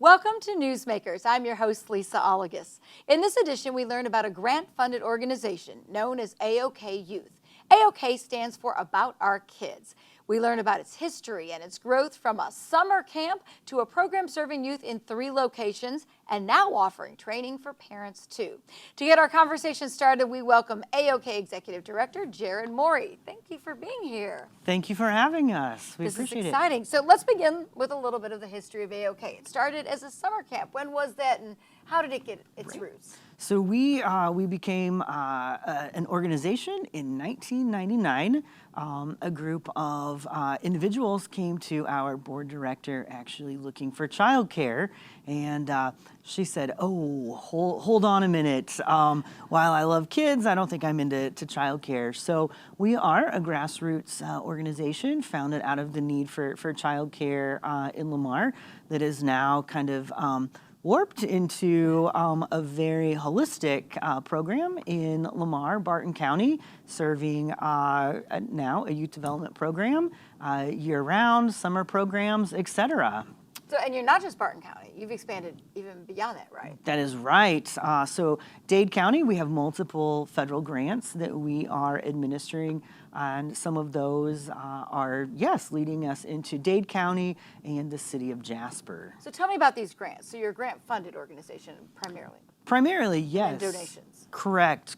Welcome to Newsmakers. I'm your host, Lisa Oligas. In this edition, we learn about a grant-funded organization known as AOK Youth. AOK stands for About Our Kids. We learn about its history and its growth from a summer camp to a program serving youth in 3 locations and now offering training for parents too. To get our conversation started, we welcome AOK Executive Director Jared Morey. Thank you for being here. Thank you for having us. We This appreciate is it. exciting. So let's begin with a little bit of the history of AOK. It started as a summer camp. When was that and how did it get its roots? So we became an organization in 1999. A group of individuals came to our board director actually looking for childcare, and she said, "Oh, hold on a minute. While I love kids, I don't think I'm into childcare." So we are a grassroots organization founded out of the need for childcare in Lamar that is now kind of warped into a very holistic program in Lamar, Barton County, serving now a youth development program, year-round, summer programs, etc. So, and you're not just Barton County, you've expanded even beyond that, right? That is right. So Dade County, we have multiple federal grants that we are administering, and some of those are, yes, leading us into Dade County and the city of Jasper. So tell me about these grants. So you're a grant-funded organization primarily. Primarily, yes. And donations. Correct.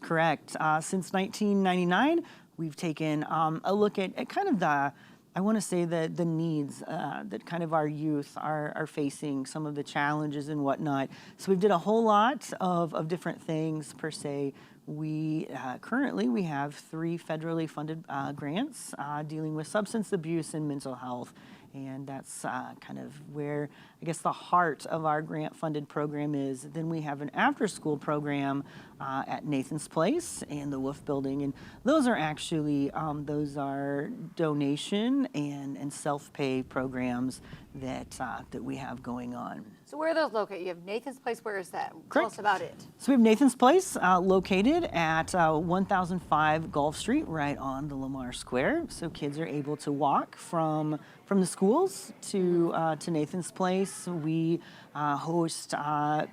Since 1999, we've taken a look at kind of I want to say the needs that kind of our youth are facing, some of the challenges and whatnot. So we've did a whole lot of different things per se. We currently we have 3 federally funded grants dealing with substance abuse and mental health. And that's kind of where, I guess, the heart of our grant-funded program is. Then we have an after-school program at Nathan's Place and the Wolf Building. And those are actually, those are donation and self-pay programs that we have going on. So where are those located? You have Nathan's Place. Where is that? Correct. Tell us about it. So we have Nathan's Place located at 1005 Gulf Street, right on the Lamar Square. So kids are able to walk from the schools to Nathan's Place. We host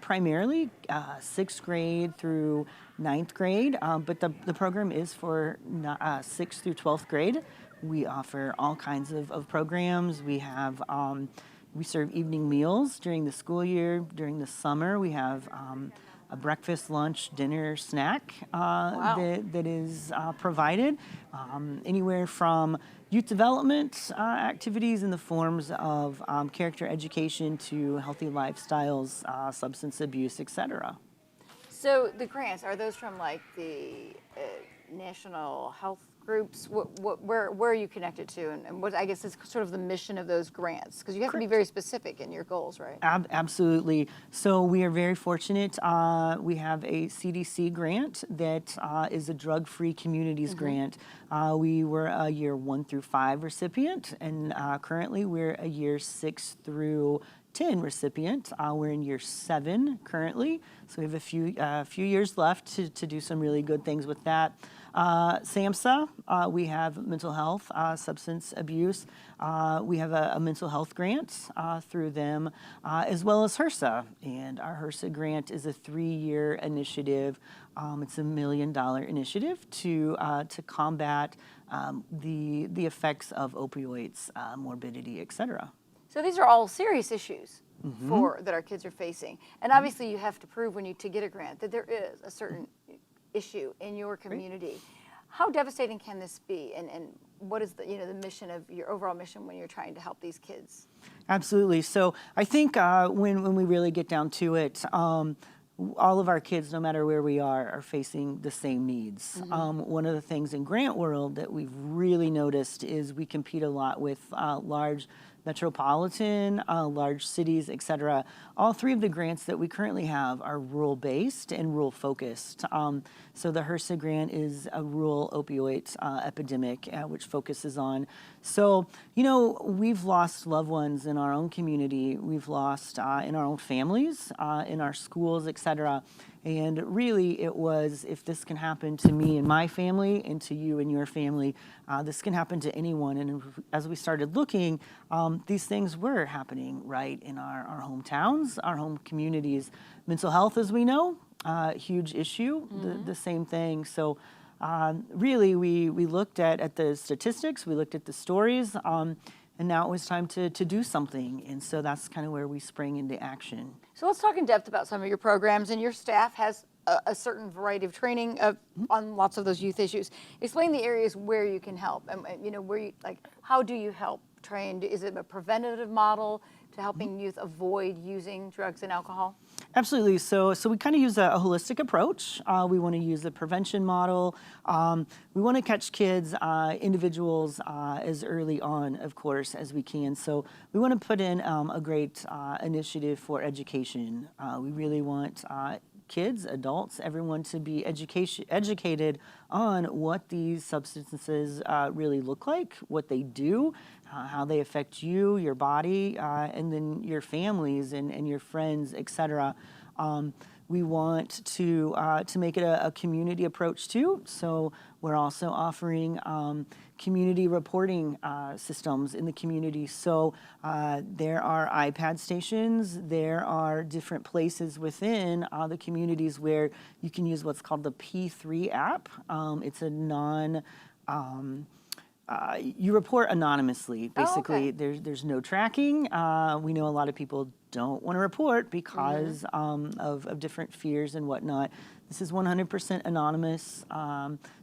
primarily 6th grade through 9th grade, but the program is for 6th through 12th grade. We offer all kinds of programs. We have we serve evening meals during the school year. During the summer, we have a breakfast, lunch, dinner, snack that is provided. Anywhere from youth development activities in the forms of character education to healthy lifestyles, substance abuse, etc. So the grants, are those from like the national health groups? Where are you connected to? And what, I guess, is sort of the mission of those grants? Because you have to be very specific in your goals, right? Absolutely. So we are very fortunate. We have a CDC grant that is a drug-free communities grant. We were a year 1 through 5 recipient, and currently we're a year 6 through 10 recipient. We're in year 7 currently, so we have a few years left to do some really good things with that. SAMHSA, we have mental health, substance abuse. We have a mental health grant through them, as well as HRSA. And our HRSA grant is a 3-year initiative. It's a $1 million initiative to combat the effects of opioids, morbidity, etc. So these are all serious issues that our kids are facing. And obviously you have to prove to get a grant that there is a certain issue in your community. Right. How devastating can this be, and what is the mission of your overall mission when you're trying to help these kids? Absolutely. So I think when we really get down to it, all of our kids, no matter where we are facing the same needs. One of the things in grant world that we've really noticed is we compete a lot with large metropolitan, large cities, etc. All 3 of the grants that we currently have are rural-based and rural-focused. So the HRSA grant is a rural opioid epidemic, which focuses on. So, we've lost loved ones in our own community. We've lost in our own families, in our schools, etc. And really it was, if this can happen to me and my family and to you and your family, this can happen to anyone. And as we started looking, these things were happening right in our hometowns, our home communities. Mental health, as we know, huge issue, the same thing. So really we looked at the statistics, we looked at the stories, and now it was time to do something. And so that's kind of where we sprang into action. So let's talk in depth about some of your programs, and your staff has a certain variety of training on lots of those youth issues. Explain the areas where you can help, and where you, like, how do you help train? Is it a preventative model to helping youth avoid using drugs and alcohol? Absolutely. So we kind of use a holistic approach. We want to use a prevention model. We want to catch kids, individuals, as early on, of course, as we can. So we want to put in a great initiative for education. We really want kids, adults, everyone to be educated on what these substances really look like, what they do, how they affect you, your body, and then your families and your friends, etc. We want to make it a community approach too. So we're also offering community reporting systems in the community. So there are iPad stations. There are different places within the communities where you can use what's called the P3 app. It's a you report anonymously, basically. Oh, okay. There's no tracking. We know a lot of people don't want to report because of different fears and whatnot. This is 100% anonymous.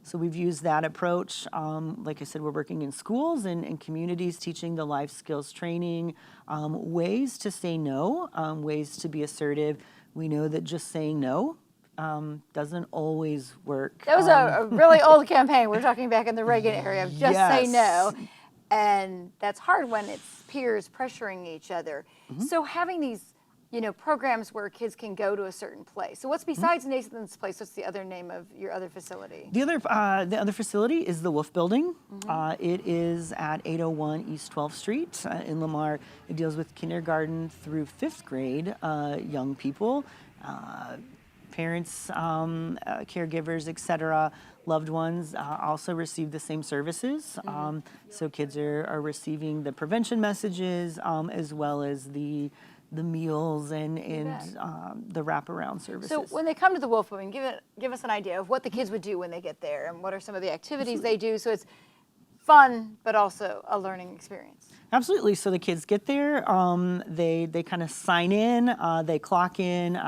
So we've used that approach. Like I said, we're working in schools and communities, teaching the life skills training, ways to say no, ways to be assertive. We know that just saying no doesn't always work. That was a really old campaign. We're talking back in the Reagan area of just say no. And that's hard when it's peers pressuring each other. So having these, programs where kids can go to a certain place. So what's besides Nathan's Place? What's the other name of your other facility? The other facility is the Wolf Building. It is at 801 East 12th Street in Lamar. It deals with kindergarten through 5th grade young people. Parents, caregivers, etc., loved ones also receive the same services. So kids are receiving the prevention messages as well as the meals and the wraparound services. So when they come to the Wolf Building, give us an idea of what the kids would do when they get there, and what are some of the activities they do. So it's fun, but also a learning experience. Absolutely. So the kids get there, they kind of sign in, they clock in.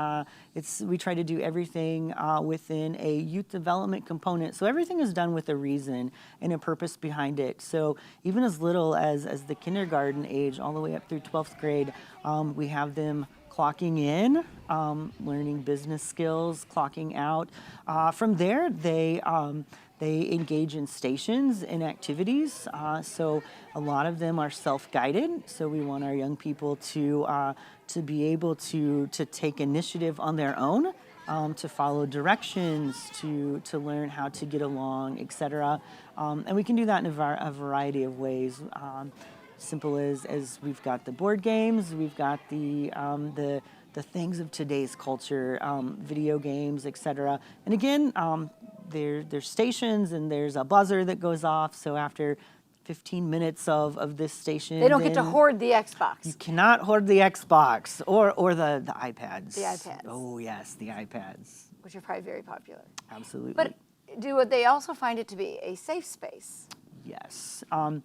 We try to do everything within a youth development component. So everything is done with a reason and a purpose behind it. So even as little as the kindergarten age, all the way up through 12th grade, we have them clocking in, learning business skills, clocking out. From there, they engage in stations and activities. So a lot of them are self-guided. So we want our young people to be able to take initiative on their own, to follow directions, to learn how to get along, etc. And we can do that in a variety of ways. Simple as we've got the board games, we've got the things of today's culture, video games, etc. And again, there's stations and there's a buzzer that goes off. So after 15 minutes of this station, they don't get to hoard the Xbox. You cannot hoard the Xbox or the iPads. The iPads. Oh yes, the iPads. Which are probably very popular. Absolutely. But do they also find it to be a safe space? Yes. I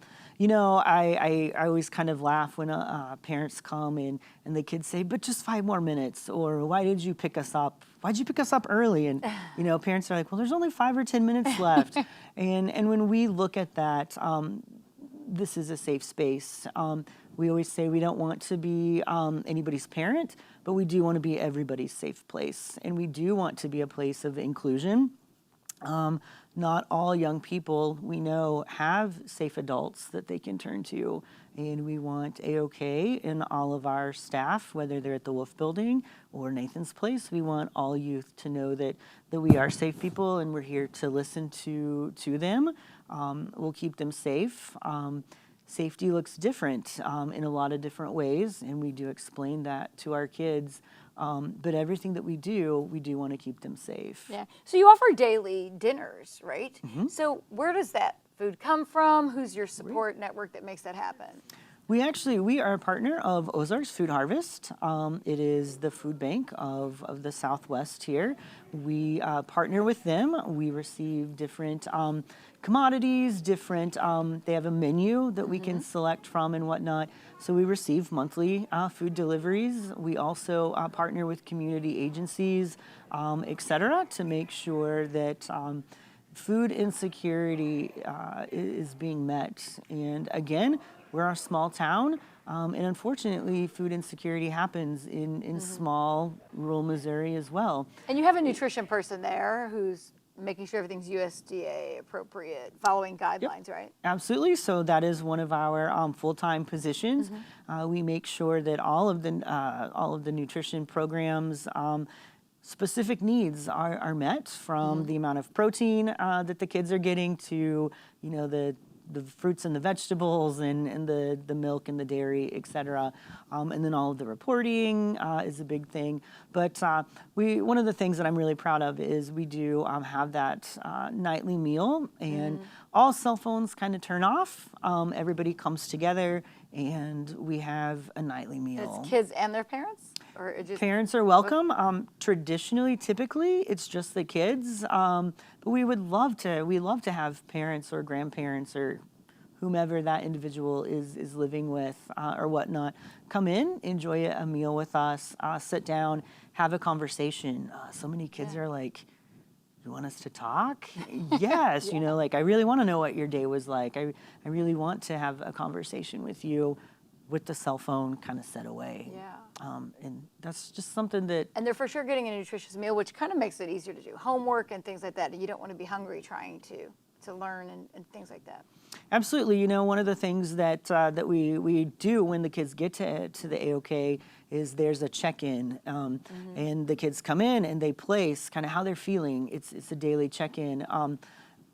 always kind of laugh when parents come and the kids say, but just 5 more minutes, or why did you pick us up? Why'd you pick us up early? And, parents are like, well, there's only 5 or 10 minutes left. and when we look at that, this is a safe space. We always say we don't want to be anybody's parent, but we do want to be everybody's safe place. And we do want to be a place of inclusion. Not all young people we know have safe adults that they can turn to, and we want AOK in all of our staff, whether they're at the Wolf Building or Nathan's Place. We want all youth to know that we are safe people and we're here to listen to them. We'll keep them safe. Safety looks different in a lot of different ways, and we do explain that to our kids But everything that we do want to keep them safe. Yeah. So you offer daily dinners, right? Mm-hmm. So where does that food come from? Who's your support network that makes that happen? We are a partner of Ozarks Food Harvest. It is the food bank of the Southwest here. We partner with them. We receive different commodities, they have a menu that we can select from and whatnot. So we receive monthly food deliveries. We also partner with community agencies, et cetera, to make sure that food insecurity is being met. And again, we're a small town, and unfortunately, food insecurity happens in small rural Missouri as well. And you have a nutrition person there who's making sure everything's USDA appropriate, following guidelines, right? Absolutely. So that is one of our full-time positions. We make sure that all of the nutrition programs. Specific needs are met, from the amount of protein that the kids are getting to, the fruits and the vegetables and the milk and the dairy, et cetera. And then all of the reporting is a big thing. But one of the things that I'm really proud of is we do have that nightly meal, and all cell phones kind of turn off. Everybody comes together and we have a nightly meal. It's kids and their parents? Or just Parents are welcome. Traditionally, typically, it's just the kids. But we love to have parents or grandparents or whomever that individual is living with or whatnot come in, enjoy a meal with us, sit down, have a conversation. So many kids are like, "You want us to talk?" Yes, I really want to know what your day was like. I really want to have a conversation with you, with the cell phone kind of set away. Yeah. And that's just something that... And they're for sure getting a nutritious meal, which kind of makes it easier to do homework and things like that. And you don't want to be hungry trying to learn and things like that. Absolutely. One of the things that we do when the kids get to the AOK is there's a check-in, and the kids come in and they place kind of how they're feeling. It's a daily check-in.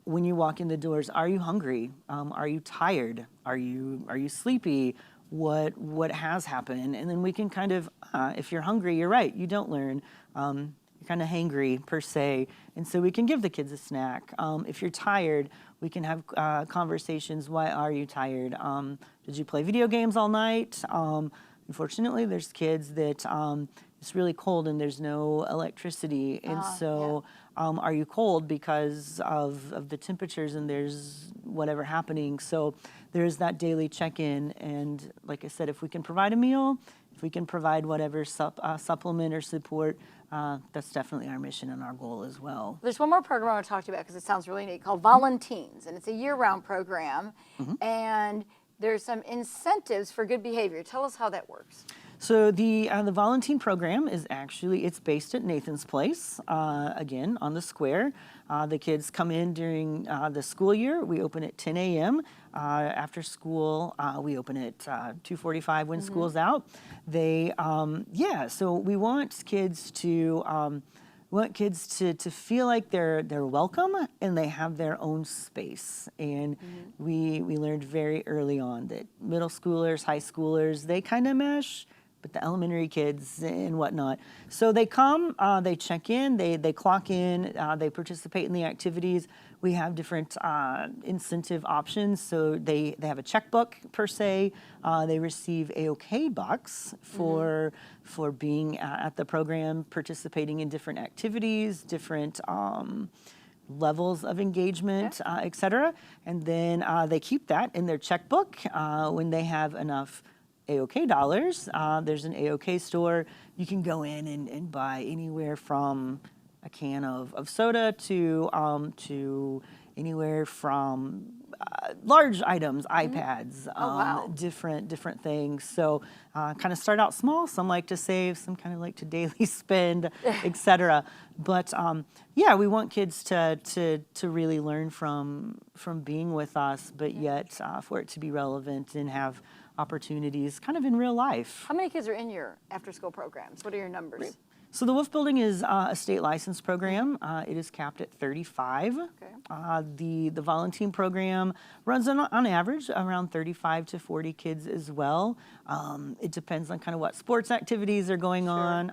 When you walk in the doors, are you hungry? Are you tired? Are you sleepy? What has happened? And then we can kind of, if you're hungry, you're right, you don't learn. You're kind of hangry per se, and so we can give the kids a snack. If you're tired, we can have conversations. Why are you tired? Did you play video games all night? Unfortunately, there's kids that it's really cold and there's no electricity, and so are you cold because of the temperatures and there's whatever happening? So there's that daily check-in, and like I said, if we can provide a meal, if we can provide whatever supplement or support, that's definitely our mission and our goal as well. There's one more program I want to talk to you about because it sounds really neat, called Volunteens, and it's a year-round program, and there's some incentives for good behavior. Tell us how that works. So the Volunteer program is it's based at Nathan's Place, again, on the square. The kids come in during the school year. We open at 10 a.m. After school, we open at 2:45 when school's out. So we want kids to feel like they're welcome and they have their own space. And we learned very early on that middle schoolers, high schoolers, they kind of mesh, but the elementary kids and whatnot. So they come, they check in, they clock in, they participate in the activities. We have different incentive options. So they have a checkbook per se. They receive AOK bucks for being at the program, participating in different activities, different levels of engagement, et cetera. And then they keep that in their checkbook when they have enough AOK dollars. There's an AOK store. You can go in and buy anywhere from a can of soda to anywhere from large items, iPads, different things. So kind of start out small. Some like to save, some kind of like to daily spend, etc. But we want kids to really learn from being with us, but yet for it to be relevant and have opportunities kind of in real life. How many kids are in your after-school programs? What are your numbers? So the Wolf Building is a state license program. It is capped at 35. Okay. The volunteer program runs on average around 35 to 40 kids as well. It depends on kind of what sports activities are going on,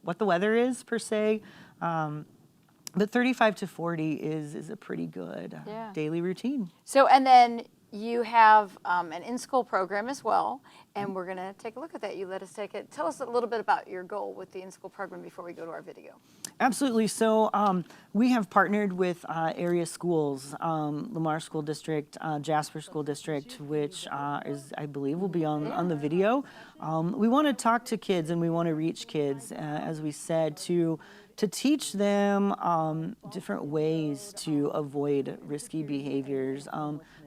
what the weather is per se. But 35 to 40 is a pretty good daily routine. So, and then you have an in-school program as well, and we're going to take a look at that. You let us take it. Tell us a little bit about your goal with the in-school program before we go to our video. Absolutely. So we have partnered with area schools, Lamar School District, Jasper School District, which is, I believe, will be on the video. We want to talk to kids and we want to reach kids, as we said, to teach them different ways to avoid risky behaviors,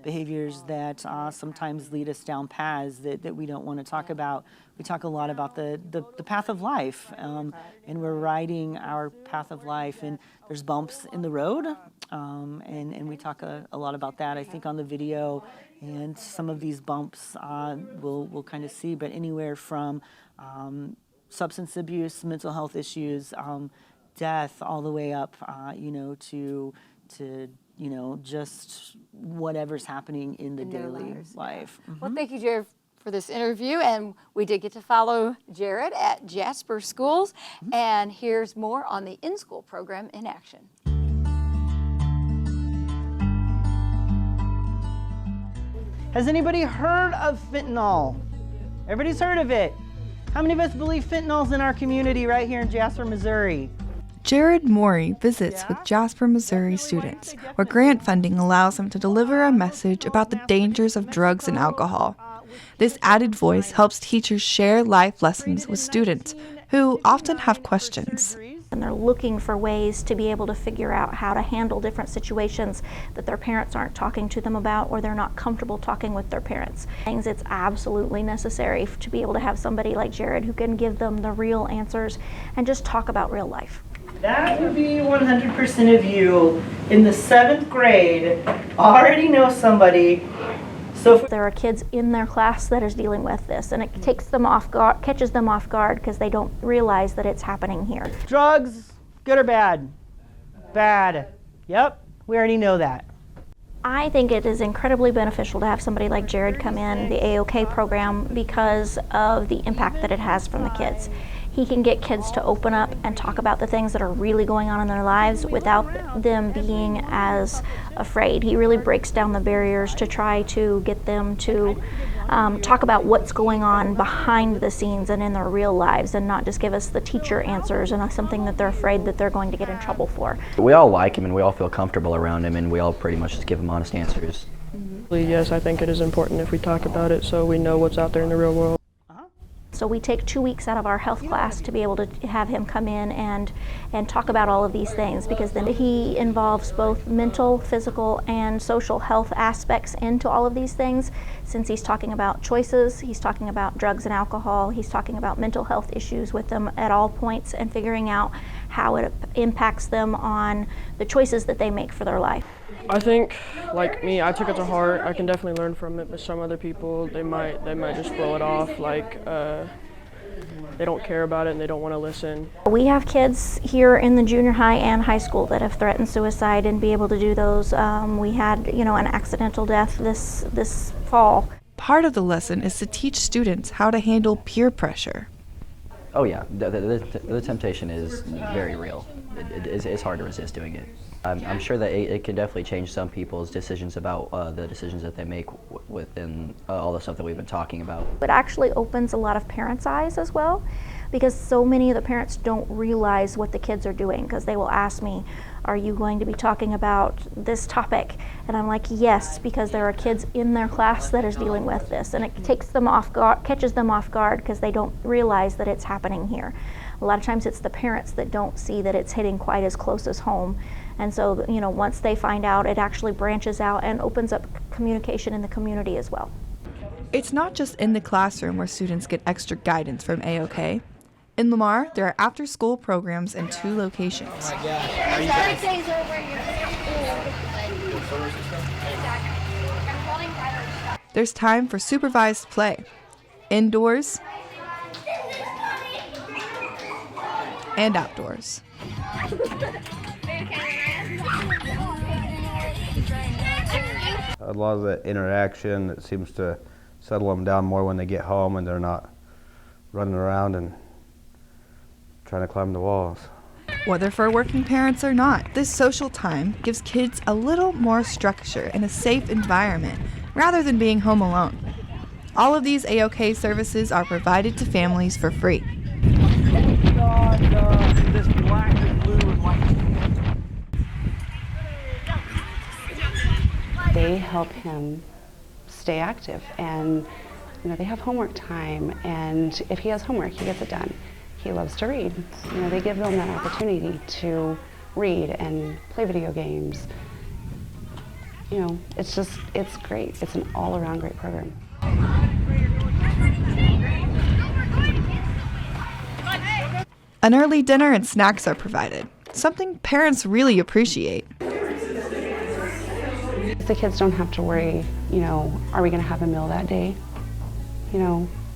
behaviors that sometimes lead us down paths that we don't want to talk about. We talk a lot about the path of life, and we're riding our path of life, and there's bumps in the road, and we talk a lot about that, I think, on the video, and some of these bumps we'll kind of see, but anywhere from substance abuse, mental health issues, death, all the way up, to just whatever's happening in the daily life. Yeah. Well, thank you, Jared, for this interview, and we did get to follow Jared at Jasper Schools, and here's more on the in-school program in action. Has anybody heard of fentanyl? Everybody's heard of it. How many of us believe fentanyl's in our community right here in Jasper, Missouri? Jared Morey visits with Jasper, Missouri students, where grant funding allows him to deliver a message about the dangers of drugs and alcohol. This added voice helps teachers share life lessons with students who often have questions. And they're looking for ways to be able to figure out how to handle different situations that their parents aren't talking to them about, or they're not comfortable talking with their parents. It's absolutely necessary to be able to have somebody like Jared who can give them the real answers and just talk about real life. That would be 100% of you in the 7th grade already know somebody. So there are kids in their class that is dealing with this, and it takes them off guard, catches them off guard because they don't realize that it's happening here. Drugs, good or bad? Bad. Yep, we already know that. I think it is incredibly beneficial to have somebody like Jared come in, the AOK program, because of the impact that it has from the kids. He can get kids to open up and talk about the things that are really going on in their lives without them being as afraid. He really breaks down the barriers to try to get them to talk about what's going on behind the scenes and in their real lives, and not just give us the teacher answers and something that they're afraid that they're going to get in trouble for. We all like him and we all feel comfortable around him, and we all pretty much just give him honest answers. Yes, I think it is important if we talk about it so we know what's out there in the real world. So we take 2 weeks out of our health class to be able to have him come in and talk about all of these things, because then he involves both mental, physical, and social health aspects into all of these things. Since he's talking about choices, he's talking about drugs and alcohol, he's talking about mental health issues with them at all points, and figuring out how it impacts them on the choices that they make for their life. I think, like me, I took it to heart. I can definitely learn from it, but some other people, they might just blow it off like they don't care about it and they don't want to listen. We have kids here in the junior high and high school that have threatened suicide and be able to do those. We had, an accidental death this fall. Part of the lesson is to teach students how to handle peer pressure. Oh yeah, the temptation is very real. It's hard to resist doing it. I'm sure that it can definitely change some people's decisions about the decisions that they make within all the stuff that we've been talking about. It actually opens a lot of parents' eyes as well, because so many of the parents don't realize what the kids are doing, because they will ask me, are you going to be talking about this topic? And I'm like, yes, because there are kids in their class that is dealing with this, and it takes them off guard, catches them off guard because they don't realize that it's happening here. A lot of times it's the parents that don't see that it's hitting quite as close as home. And so, once they find out, it actually branches out and opens up communication in the community as well. It's not just in the classroom where students get extra guidance from AOK. In Lamar, there are after-school programs in 2 locations. There's time for supervised play, indoors and outdoors. A lot of the interaction that seems to settle them down more when they get home and they're not running around and trying to climb the walls. Whether for working parents or not, this social time gives kids a little more structure and a safe environment rather than being home alone. All of these AOK services are provided to families for free. They help him stay active, and they have homework time, and if he has homework, he gets it done. He loves to read. They give them that opportunity to read and play video games. It's great. It's an all-around great program. An early dinner and snacks are provided, something parents really appreciate. The kids don't have to worry, are we going to have a meal that day?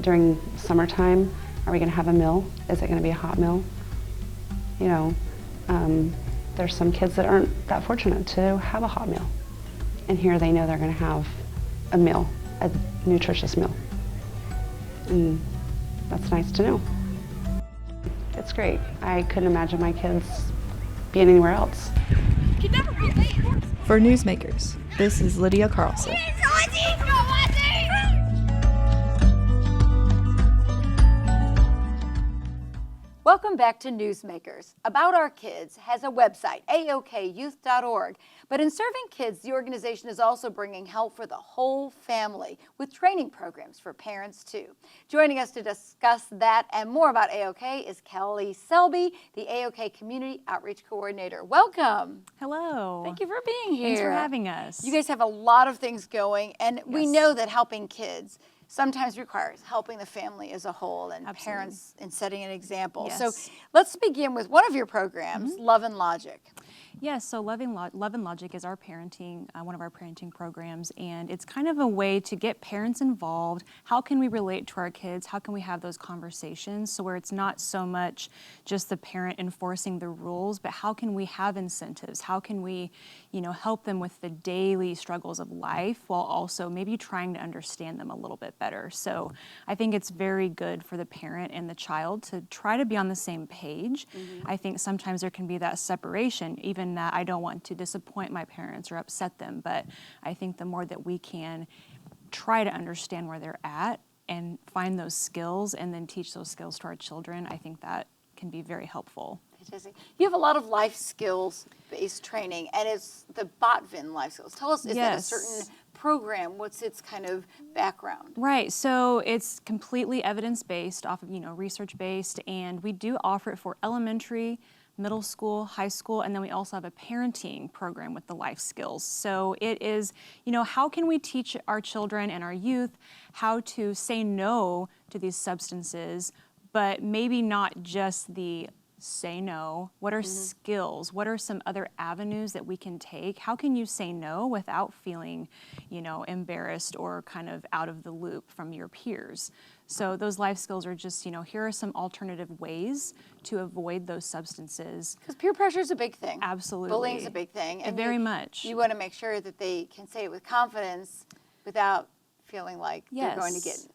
During summertime, are we going to have a meal? Is it going to be a hot meal? There's some kids that aren't that fortunate to have a hot meal. And here they know they're going to have a meal, a nutritious meal. And that's nice to know. It's great. I couldn't imagine my kids being anywhere else. For Newsmakers, this is Lydia Carlson. Welcome back to Newsmakers. About Our Kids has a website, aokyouth.org. But in serving kids, the organization is also bringing help for the whole family with training programs for parents, too. Joining us to discuss that and more about AOK is Kelly Selby, the AOK Community Outreach Coordinator. Welcome. Hello. Thank you for being here. Thanks for having us. You guys have a lot of things going, and we Yes. know that helping kids sometimes requires helping the family as a whole and Absolutely. parents in setting an example. Yes. So let's begin with one of your programs, Love and Logic. Yes, so Love and Logic is our parenting, one of our parenting programs, and it's kind of a way to get parents involved. How can we relate to our kids? How can we have those conversations so where it's not so much just the parent enforcing the rules, but how can we have incentives? How can we, help them with the daily struggles of life while also maybe trying to understand them a little bit better? So I think it's very good for the parent and the child to try to be on the same page. I think sometimes there can be that separation, even that I don't want to disappoint my parents or upset them, but I think the more that we can try to understand where they're at and find those skills and then teach those skills to our children, I think that can be very helpful. Fantastic. You have a lot of life skills-based training, and it's the Botvin Life Skills. Tell us, is that a Yes. certain program? What's its kind of background? Right, so it's completely evidence-based, off of, research-based, and we do offer it for elementary, middle school, high school, and then we also have a parenting program with the life skills. So it is, how can we teach our children and our youth how to say no to these substances, but maybe not just the say no? What are skills? What are some other avenues that we can take? How can you say no without feeling, embarrassed or kind of out of the loop from your peers? So those life skills are just, here are some alternative ways to avoid those substances. Because peer pressure is a big thing. Absolutely. Bullying is a big thing. And Very much. You want to make sure that they can say it with confidence without feeling like they're going to get Yes.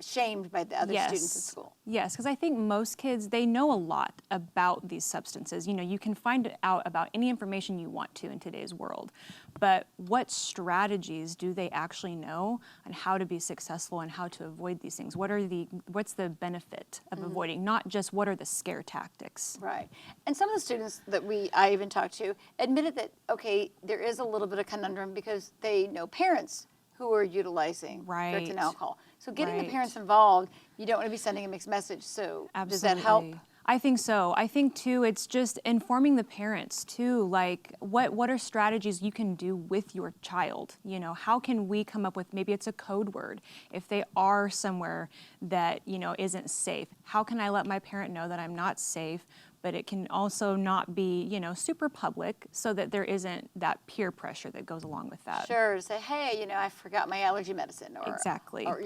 shamed by the other students at school. Yes, because I think most kids, they know a lot about these substances. You can find out about any information you want to in today's world, but what strategies do they actually know on how to be successful and how to avoid these things? What's the benefit of avoiding, not just what are the scare tactics? Right. And some of the students that I even talked to admitted that, okay, there is a little bit of conundrum because they know parents who are utilizing drugs and alcohol. So getting the parents involved, you don't want to be sending a mixed message. So does that help? I think so. I think too, it's just informing the parents too, like what are strategies you can do with your child? How can we come up with, maybe it's a code word. If they are somewhere that, isn't safe, how can I let my parent know that I'm not safe, but it can also not be, super public so that there isn't that peer pressure that goes along with that. Sure, to say, hey, I forgot my allergy medicine, or Exactly. or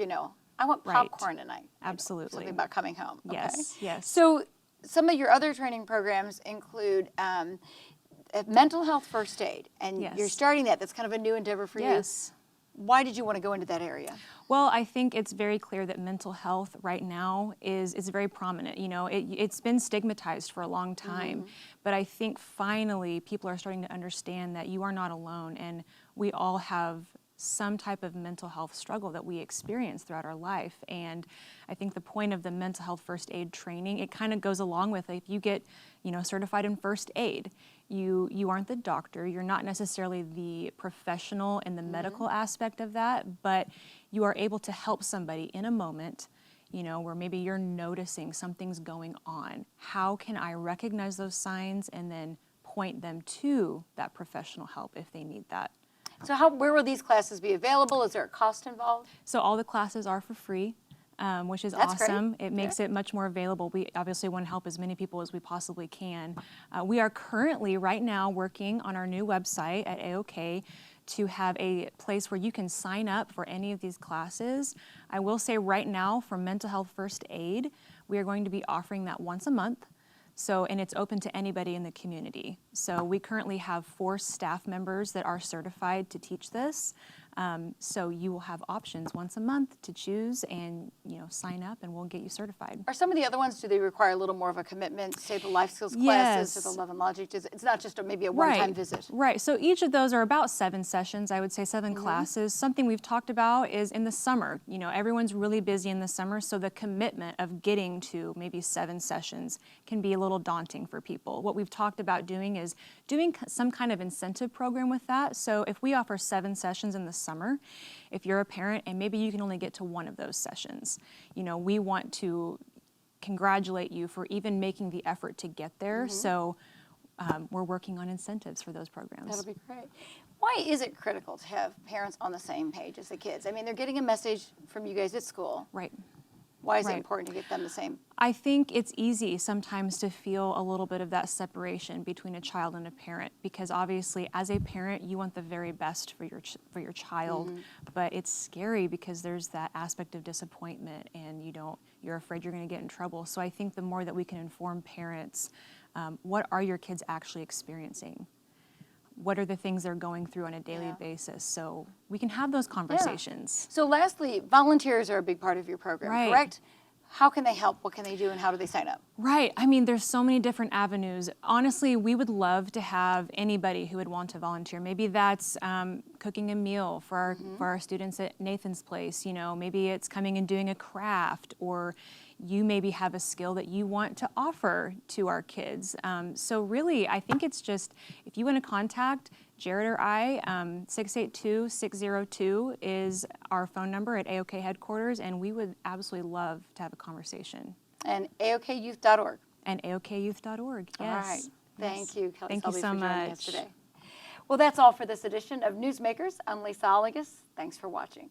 I want popcorn tonight. Absolutely. Something about coming home. Okay. Yes, yes. So some of your other training programs include mental health first aid, and Yes. you're starting that. That's kind of a new endeavor for Yes. you. Why did you want to go into that area? Well, I think it's very clear that mental health right now is very prominent. You know, it's been stigmatized for a long time, but I think finally people are starting to understand that you are not alone, and we all have some type of mental health struggle that we experience throughout our life. And I think the point of the mental health first aid training, it kind of goes along with, if you get, you know, certified in first aid, you aren't the doctor, you're not necessarily the professional in the medical aspect of that, but you are able to help somebody in a moment, you know, where maybe you're noticing something's going on. How can I recognize those signs and then point them to that professional help if they need that? So where will these classes be available? Is there a cost involved? So all the classes are for free, which is That's great. awesome. It makes it much more available. We obviously want to help as many people as we possibly can. We are currently, right now, working on our new website at AOK to have a place where you can sign up for any of these classes. I will say right now, for mental health first aid, we are going to be offering that once a month. So, and it's open to anybody in the community. So we currently have 4 staff members that are certified to teach this. So you will have options once a month to choose and, you know, sign up and we'll get you certified. Are some of the other ones, do they require a little more of a commitment, say the life skills classes or the Yes. love and logic? It's not just maybe a one-time visit. Right. So each of those are about 7 sessions, I would say 7 classes. Something we've talked about is in the summer. You know, everyone's really busy in the summer, so the commitment of getting to maybe 7 sessions can be a little daunting for people. What we've talked about doing is doing some kind of incentive program with that. So if we offer 7 sessions in the summer, if you're a parent and maybe you can only get to 1 of those sessions, you know, we want to congratulate you for even making the effort to get there. So we're working on incentives for those programs. That'll be great. Why is it critical to have parents on the same page as the kids? I mean, they're getting a message from you guys at school. Right. Why is it Right. important to get them the same? I think it's easy sometimes to feel a little bit of that separation between a child and a parent, because obviously as a parent you want the very best for your child, but it's scary because there's that aspect of disappointment and you're afraid you're going to get in trouble. So I think the more that we can inform parents, what are your kids actually experiencing? What are the things they're going through on a daily basis? So we can have those conversations. So lastly, volunteers are a big part of your program, Right. correct? How can they help? What can they do? And how do they sign up? Right. I mean, there's so many different avenues. Honestly, we would love to have anybody who would want to volunteer. Maybe that's cooking a meal for our students at Nathan's Place. You know, maybe it's coming and doing a craft, or you maybe have a skill that you want to offer to our kids. So really, I think it's just, if you want to contact Jared or I, 682-602 is our phone number at AOK headquarters, and we would absolutely love to have a conversation. And AOKYouth.org. And AOKYouth.org, yes. All right. Thank you, Kelly Thank you Selby, so for joining us much. today. Well, that's all for this edition of Newsmakers. I'm Lisa Oligas. Thanks for watching.